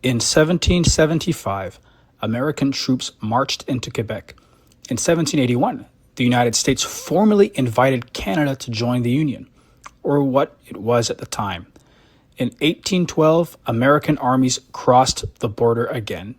In 1775, American troops marched into Quebec. In 1781, the United States formally invited Canada to join the Union, or what it was at the time. In 1812, American armies crossed the border again.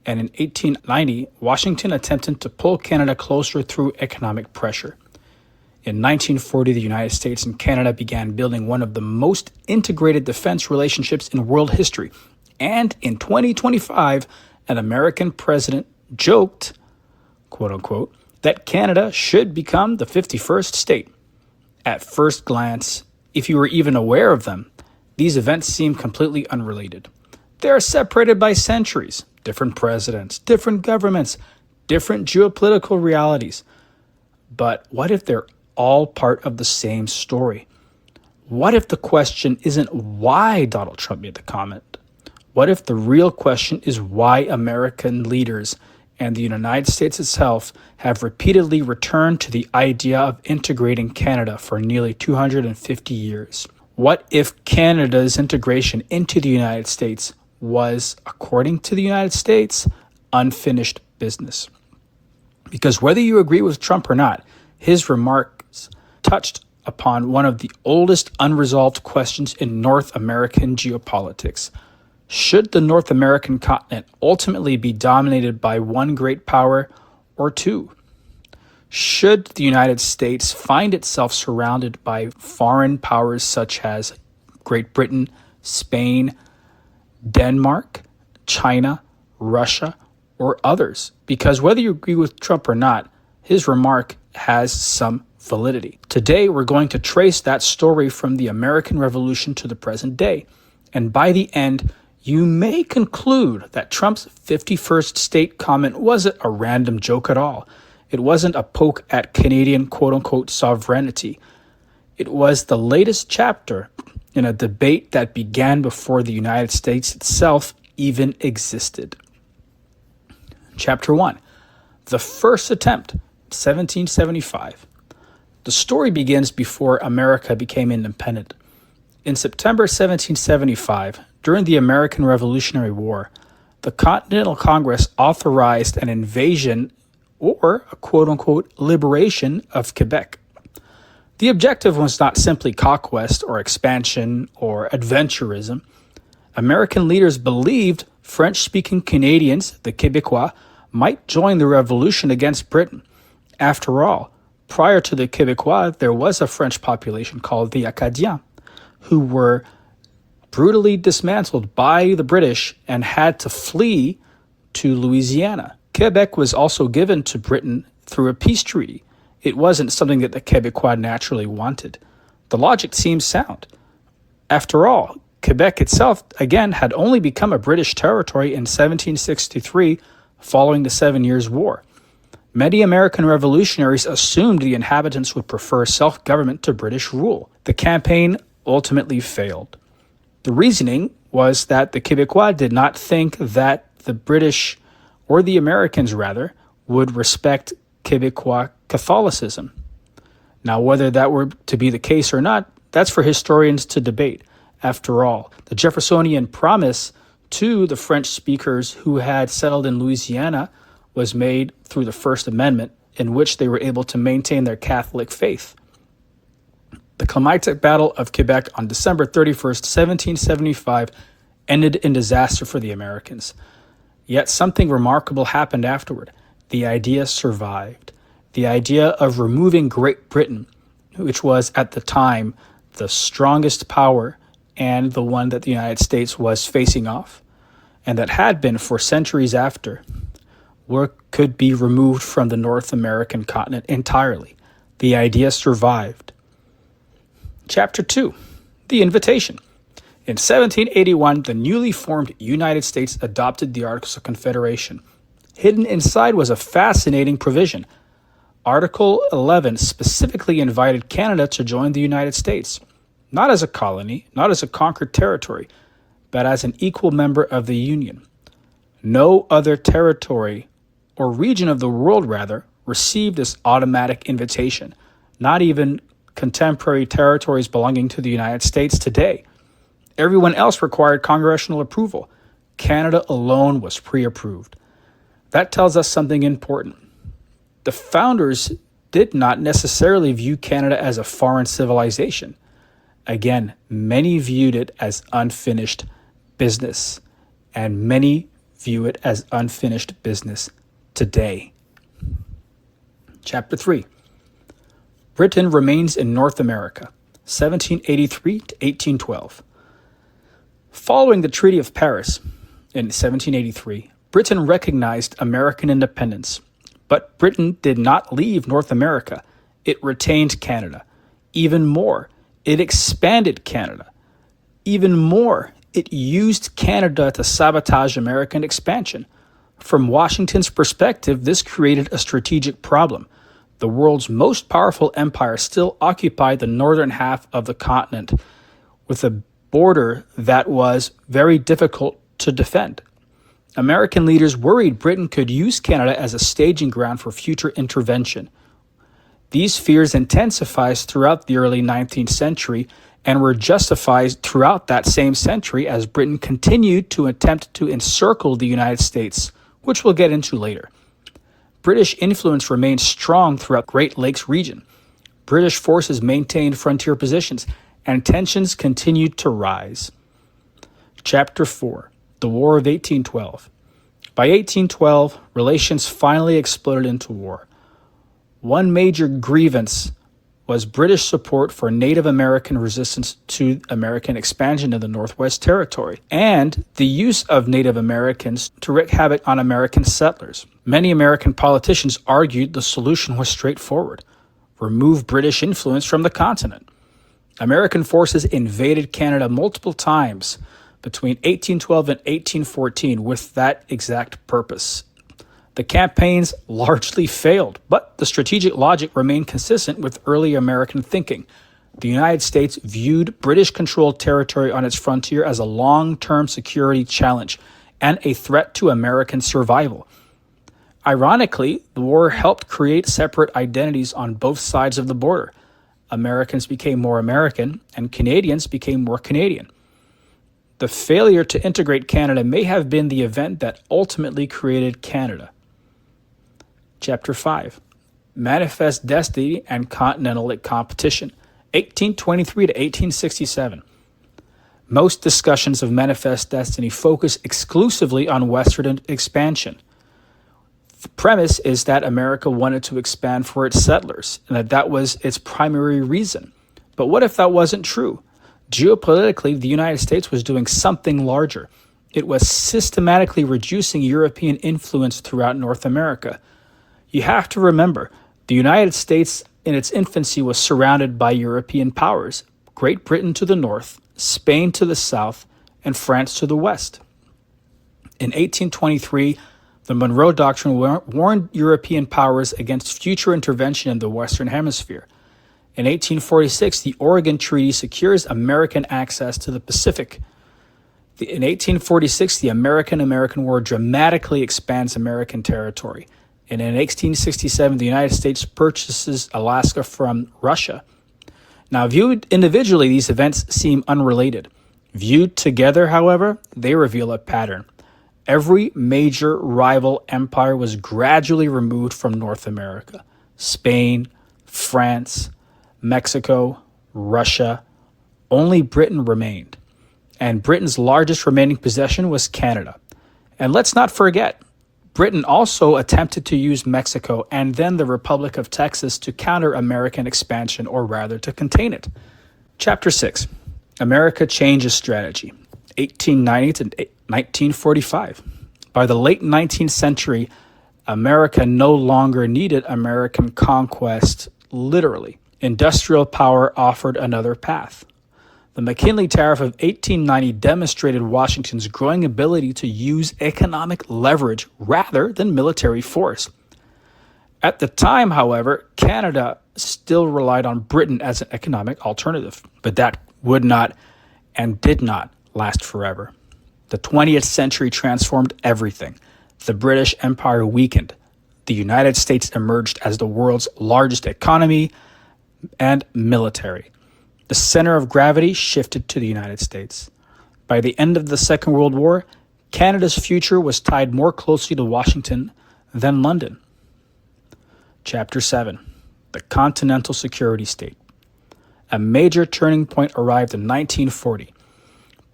And in 1890, Washington attempted to pull Canada closer through economic pressure. In 1940, the United States and Canada began building one of the most integrated defense relationships in world history. And in 2025, an American president joked, quote unquote, that Canada should become the 51st state. At first glance, if you were even aware of them, these events seem completely unrelated. They are separated by centuries, different presidents, different governments, different geopolitical realities. But what if they're all part of the same story? What if the question isn't why Donald Trump made the comment? What if the real question is why American leaders and the United States itself have repeatedly returned to the idea of integrating Canada for nearly 250 years? What if Canada's integration into the United States was, according to the United States, unfinished business? Because whether you agree with Trump or not, his remarks touched upon one of the oldest unresolved questions in North American geopolitics. Should the North American continent ultimately be dominated by one great power or two? Should the United States find itself surrounded by foreign powers such as Great Britain, Spain, Denmark, China, Russia, or others? Because whether you agree with Trump or not, his remark has some validity. Today, we're going to trace that story from the American Revolution to the present day. And by the end, you may conclude that Trump's 51st state comment wasn't a random joke at all. It wasn't a poke at Canadian quote-unquote sovereignty. It was the latest chapter in a debate that began before the United States itself even existed. Chapter 1. The first attempt, 1775. The story begins before America became independent. In September 1775, during the American Revolutionary War, the Continental Congress authorized an invasion or a quote-unquote liberation of Quebec. The objective was not simply conquest or expansion or adventurism. American leaders believed French-speaking Canadians, the Québécois, might join the revolution against Britain. After all, prior to the Québécois, there was a French population called the Acadians, who were brutally dismantled by the British and had to flee to Louisiana. Quebec was also given to Britain through a peace treaty. It wasn't something that the Québécois naturally wanted. The logic seems sound. After all, Quebec itself, again, had only become a British territory in 1763 following the 7 Years' War. Many American revolutionaries assumed the inhabitants would prefer self-government to British rule. The campaign ultimately failed. The reasoning was that the Québécois did not think that the British, or the Americans rather, would respect Québécois Catholicism. Now, whether that were to be the case or not, that's for historians to debate. After all, the Jeffersonian promise to the French speakers who had settled in Louisiana was made through the First Amendment, in which they were able to maintain their Catholic faith. The climactic Battle of Quebec on December 31st, 1775, ended in disaster for the Americans. Yet something remarkable happened afterward. The idea survived. The idea of removing Great Britain, which was at the time the strongest power and the one that the United States was facing off, and that had been for centuries after, could be removed from the North American continent entirely. The idea survived. Chapter 2. The Invitation. In 1781, the newly formed United States adopted the Articles of Confederation. Hidden inside was a fascinating provision. Article 11 specifically invited Canada to join the United States, not as a colony, not as a conquered territory, but as an equal member of the Union. No other territory, or region of the world rather, received this automatic invitation, not even contemporary territories belonging to the United States today. Everyone else required congressional approval. Canada alone was pre-approved. That tells us something important. The founders did not necessarily view Canada as a foreign civilization. Again, many viewed it as unfinished business, and many view it as unfinished business today. Chapter 3. Britain remains in North America, 1783 to 1812. Following the Treaty of Paris in 1783, Britain recognized American independence, but Britain did not leave North America. It retained Canada. Even more, it expanded Canada. Even more, it used Canada to sabotage American expansion. From Washington's perspective, this created a strategic problem. The world's most powerful empire still occupied the northern half of the continent, with a border that was very difficult to defend. American leaders worried Britain could use Canada as a staging ground for future intervention. These fears intensified throughout the early 19th century and were justified throughout that same century as Britain continued to attempt to encircle the United States, which we'll get into later. British influence remained strong throughout the Great Lakes region. British forces maintained frontier positions, and tensions continued to rise. Chapter 4. The War of 1812. By 1812, relations finally exploded into war. One major grievance was British support for Native American resistance to American expansion in the Northwest Territory, and the use of Native Americans to wreak havoc on American settlers. Many American politicians argued the solution was straightforward: remove British influence from the continent. American forces invaded Canada multiple times between 1812 and 1814 with that exact purpose. The campaigns largely failed, but the strategic logic remained consistent with early American thinking. The United States viewed British-controlled territory on its frontier as a long-term security challenge and a threat to American survival. Ironically, the war helped create separate identities on both sides of the border. Americans became more American, and Canadians became more Canadian. The failure to integrate Canada may have been the event that ultimately created Canada. Chapter 5. Manifest Destiny and Continental Competition, 1823 to 1867. Most discussions of Manifest Destiny focus exclusively on Western expansion. The premise is that America wanted to expand for its settlers, and that was its primary reason. But what if that wasn't true? Geopolitically, the United States was doing something larger. It was systematically reducing European influence throughout North America. You have to remember, the United States in its infancy was surrounded by European powers: Great Britain to the north, Spain to the south, and France to the west. In 1823, the Monroe Doctrine warned European powers against future intervention in the Western Hemisphere. In 1846, the Oregon Treaty secures American access to the Pacific. In 1846, the American War dramatically expands American territory. And in 1867, the United States purchases Alaska from Russia. Now, viewed individually, these events seem unrelated. Viewed together, however, they reveal a pattern. Every major rival empire was gradually removed from North America: Spain, France, Mexico, Russia. Only Britain remained. And Britain's largest remaining possession was Canada. And let's not forget, Britain also attempted to use Mexico and then the Republic of Texas to counter American expansion, or rather to contain it. Chapter 6. America Changes Strategy, 1890 to 1945. By the late 19th century, America no longer needed American conquest literally. Industrial power offered another path. The McKinley Tariff of 1890 demonstrated Washington's growing ability to use economic leverage rather than military force. At the time, however, Canada still relied on Britain as an economic alternative, but that would not and did not last forever. The 20th century transformed everything. The British Empire weakened. The United States emerged as the world's largest economy and military. The center of gravity shifted to the United States. By the end of the Second World War, Canada's future was tied more closely to Washington than London. Chapter 7. The Continental Security State. A major turning point arrived in 1940.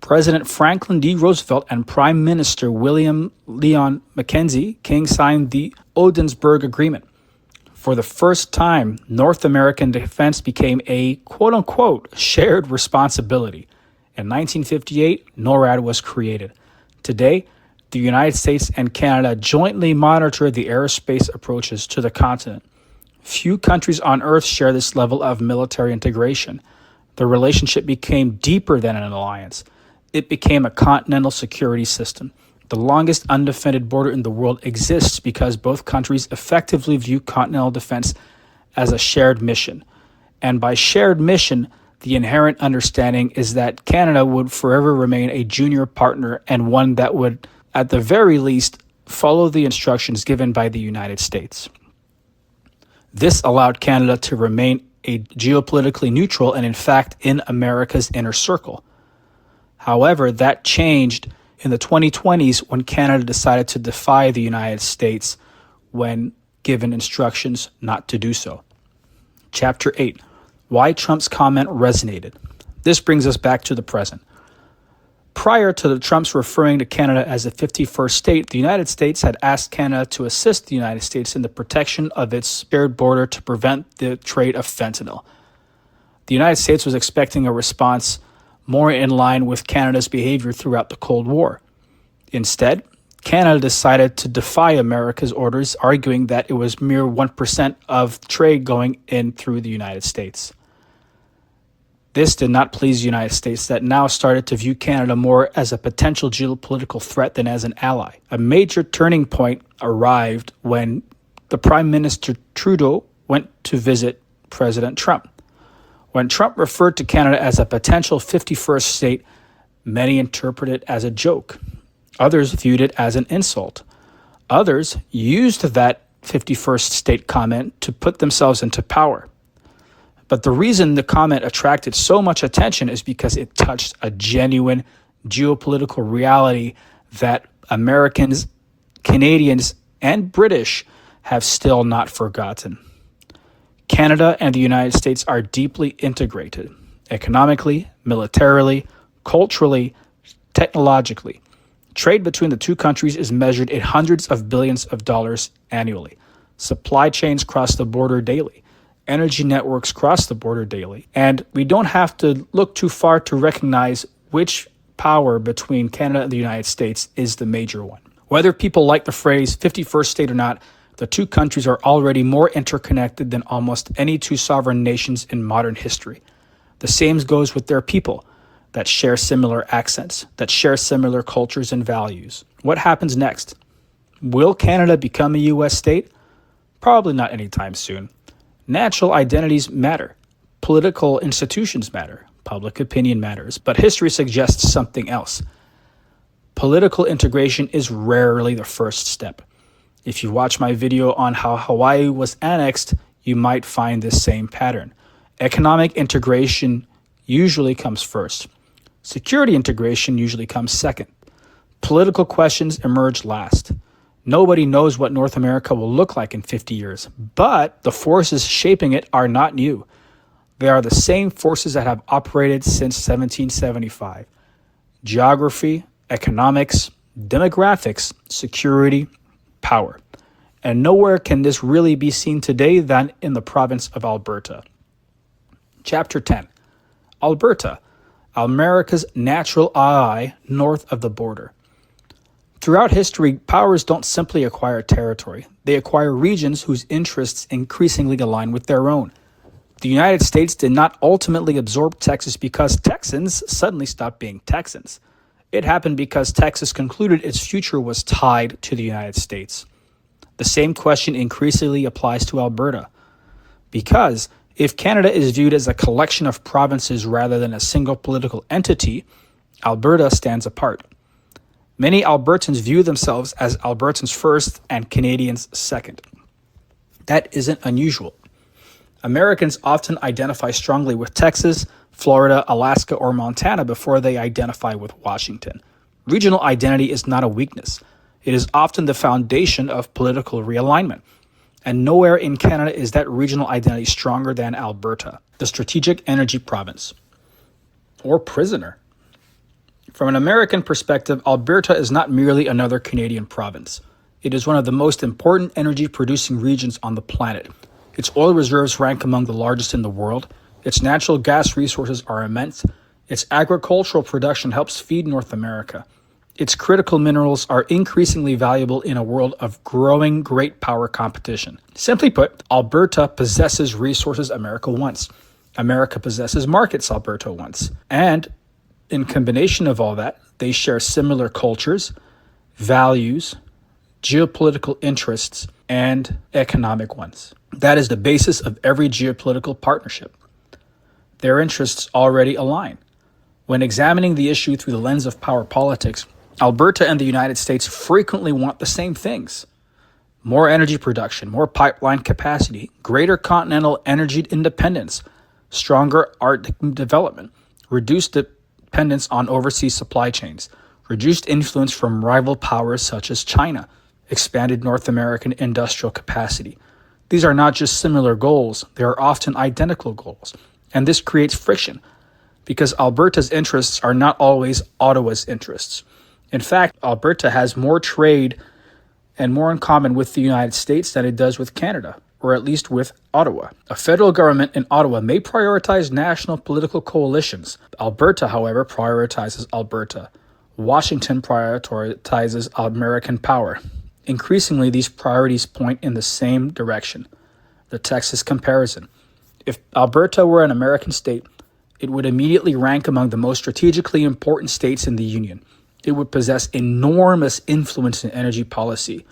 President Franklin D. Roosevelt and Prime Minister William Lyon Mackenzie King signed the Ogdensburg Agreement. For the first time, North American defense became a quote-unquote shared responsibility. In 1958, NORAD was created. Today, the United States and Canada jointly monitor the aerospace approaches to the continent. Few countries on Earth share this level of military integration. The relationship became deeper than an alliance. It became a continental security system. The longest undefended border in the world exists because both countries effectively view continental defense as a shared mission. And by shared mission, the inherent understanding is that Canada would forever remain a junior partner and one that would, at the very least, follow the instructions given by the United States. This allowed Canada to remain a geopolitically neutral and, in fact, in America's inner circle. However, that changed in the 2020s when Canada decided to defy the United States when given instructions not to do so. Chapter 8. Why Trump's comment resonated. This brings us back to the present. Prior to the Trumps referring to Canada as the 51st state, the United States had asked Canada to assist the United States in the protection of its shared border to prevent the trade of fentanyl. The United States was expecting a response more in line with Canada's behavior throughout the Cold War. Instead, Canada decided to defy America's orders, arguing that it was mere 1% of trade going in through the United States. This did not please the United States, that now started to view Canada more as a potential geopolitical threat than as an ally. A major turning point arrived when the Prime Minister Trudeau went to visit President Trump. When Trump referred to Canada as a potential 51st state, many interpreted it as a joke. Others viewed it as an insult. Others used that 51st state comment to put themselves into power. But the reason the comment attracted so much attention is because it touched a genuine geopolitical reality that Americans, Canadians, and British have still not forgotten. Canada and the United States are deeply integrated, economically, militarily, culturally, technologically. Trade between the two countries is measured in hundreds of billions of dollars annually. Supply chains cross the border daily. Energy networks cross the border daily. And we don't have to look too far to recognize which power between Canada and the United States is the major one. Whether people like the phrase 51st state or not, the two countries are already more interconnected than almost any two sovereign nations in modern history. The same goes with their people that share similar accents, that share similar cultures and values. What happens next? Will Canada become a U.S. state? Probably not anytime soon. National identities matter. Political institutions matter. Public opinion matters. But history suggests something else. Political integration is rarely the first step. If you watch my video on how Hawaii was annexed, you might find this same pattern. Economic integration usually comes first. Security integration usually comes second. Political questions emerge last. Nobody knows what North America will look like in 50 years, but the forces shaping it are not new. They are the same forces that have operated since 1775. Geography, economics, demographics, security, power. And nowhere can this really be seen today than in the province of Alberta. Chapter 10. Alberta, America's natural ally north of the border. Throughout history, powers don't simply acquire territory. They acquire regions whose interests increasingly align with their own. The United States did not ultimately absorb Texas because Texans suddenly stopped being Texans. It happened because Texas concluded its future was tied to the United States. The same question increasingly applies to Alberta. Because if Canada is viewed as a collection of provinces rather than a single political entity, Alberta stands apart. Many Albertans view themselves as Albertans first and Canadians second. That isn't unusual. Americans often identify strongly with Texas, Florida, Alaska, or Montana before they identify with Washington. Regional identity is not a weakness. It is often the foundation of political realignment. And nowhere in Canada is that regional identity stronger than Alberta, the strategic energy province, or prisoner. From an American perspective, Alberta is not merely another Canadian province. It is one of the most important energy-producing regions on the planet. Its oil reserves rank among the largest in the world. Its natural gas resources are immense. Its agricultural production helps feed North America. Its critical minerals are increasingly valuable in a world of growing great power competition. Simply put, Alberta possesses resources America wants. America possesses markets Alberta wants. And in combination of all that, they share similar cultures, values, geopolitical interests, and economic ones. That is the basis of every geopolitical partnership. Their interests already align. When examining the issue through the lens of power politics, Alberta and the United States frequently want the same things: more energy production, more pipeline capacity, greater continental energy independence, stronger Arctic development, reduced dependence on overseas supply chains, reduced influence from rival powers such as China, expanded North American industrial capacity. These are not just similar goals, they are often identical goals. And this creates friction because Alberta's interests are not always Ottawa's interests. In fact, Alberta has more trade and more in common with the United States than it does with Canada, or at least with Ottawa. A federal government in Ottawa may prioritize national political coalitions. Alberta, however, prioritizes Alberta. Washington prioritizes American power. Increasingly, these priorities point in the same direction. The Texas comparison. If Alberta were an American state, it would immediately rank among the most strategically important states in the Union. It would possess enormous influence in energy policy.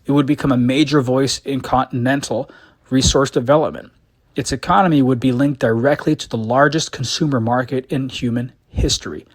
It would become a major voice in continental resource development. Its economy would be linked directly to the largest consumer market in human history.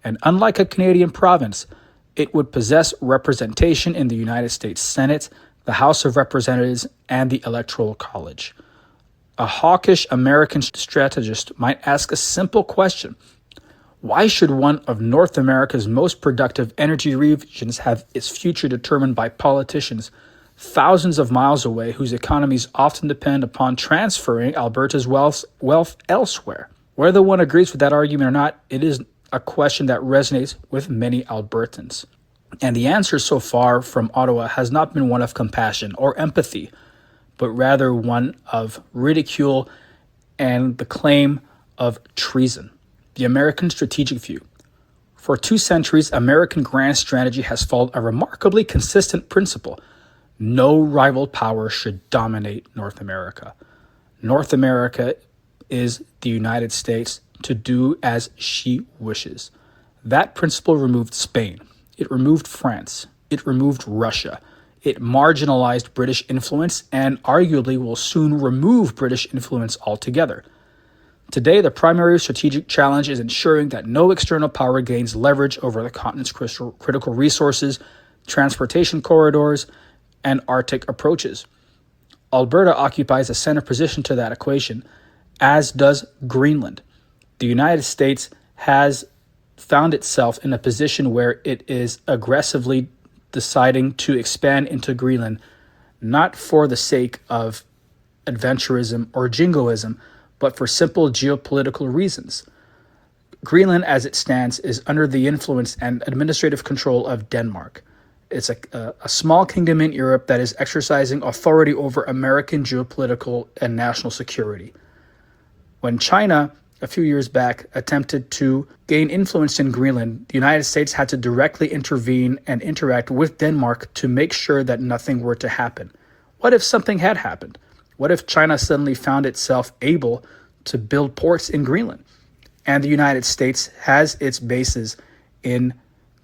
And unlike a Canadian province, it would possess representation in the United States Senate, the House of Representatives, and the Electoral College. A hawkish American strategist might ask a simple question: why should one of North America's most productive energy regions have its future determined by politicians thousands of miles away whose economies often depend upon transferring Alberta's wealth elsewhere? Whether one agrees with that argument or not, it is a question that resonates with many Albertans. And the answer so far from Ottawa has not been one of compassion or empathy, but rather one of ridicule and the claim of treason. The American strategic view. For 2 centuries, American grand strategy has followed a remarkably consistent principle: no rival power should dominate North America. North America is the United States to do as she wishes. That principle removed Spain. It removed France. It removed Russia. It marginalized British influence and arguably will soon remove British influence altogether. Today, the primary strategic challenge is ensuring that no external power gains leverage over the continent's critical resources, transportation corridors, and Arctic approaches. Alberta occupies a center position to that equation, as does Greenland. The United States has found itself in a position where it is aggressively deciding to expand into Greenland, not for the sake of adventurism or jingoism, but for simple geopolitical reasons. Greenland, as it stands, is under the influence and administrative control of Denmark. It's a small kingdom in Europe that is exercising authority over American geopolitical and national security. When China, a few years back, attempted to gain influence in Greenland, the United States had to directly intervene and interact with Denmark to make sure that nothing were to happen. What if something had happened? What if China suddenly found itself able to build ports in Greenland? And the United States has its bases in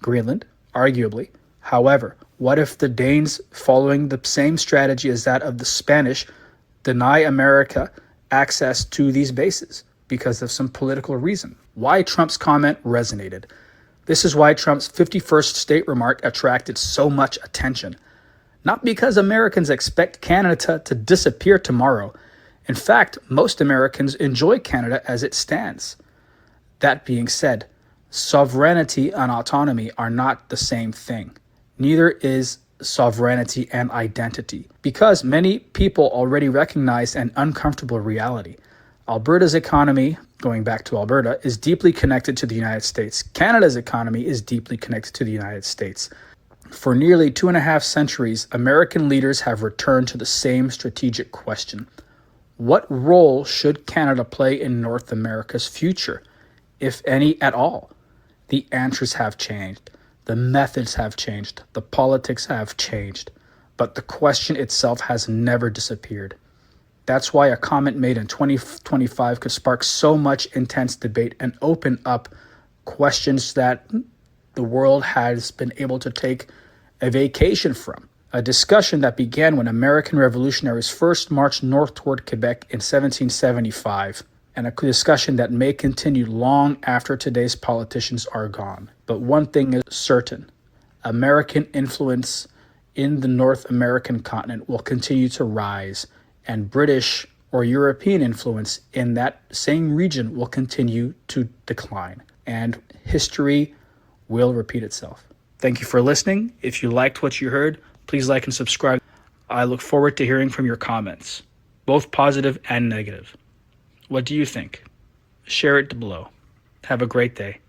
Greenland, arguably. However, what if the Danes, following the same strategy as that of the Spanish, deny America access to these bases because of some political reason? Why Trump's comment resonated. This is why Trump's 51st state remark attracted so much attention. Not because Americans expect Canada to disappear tomorrow. In fact, most Americans enjoy Canada as it stands. That being said, Sovereignty and autonomy are not the same thing. Neither is sovereignty and identity, because many people already recognize an uncomfortable reality. Alberta's economy, going back to Alberta, is deeply connected to the United States. Canada's economy is deeply connected to the United States. For nearly 2.5 centuries, American leaders have returned to the same strategic question. What role should Canada play in North America's future, if any at all? The answers have changed. The methods have changed. The politics have changed. But the question itself has never disappeared. That's why a comment made in 2025 could spark so much intense debate and open up questions that the world has been able to take a vacation from. A discussion that began when American revolutionaries first marched north toward Quebec in 1775, and a discussion that may continue long after today's politicians are gone. But one thing is certain: American influence in the North American continent will continue to rise, and British or European influence in that same region will continue to decline, and history will repeat itself. Thank you for listening. If you liked what you heard, please like and subscribe. I look forward to hearing from your comments, both positive and negative. What do you think? Share it below. Have a great day.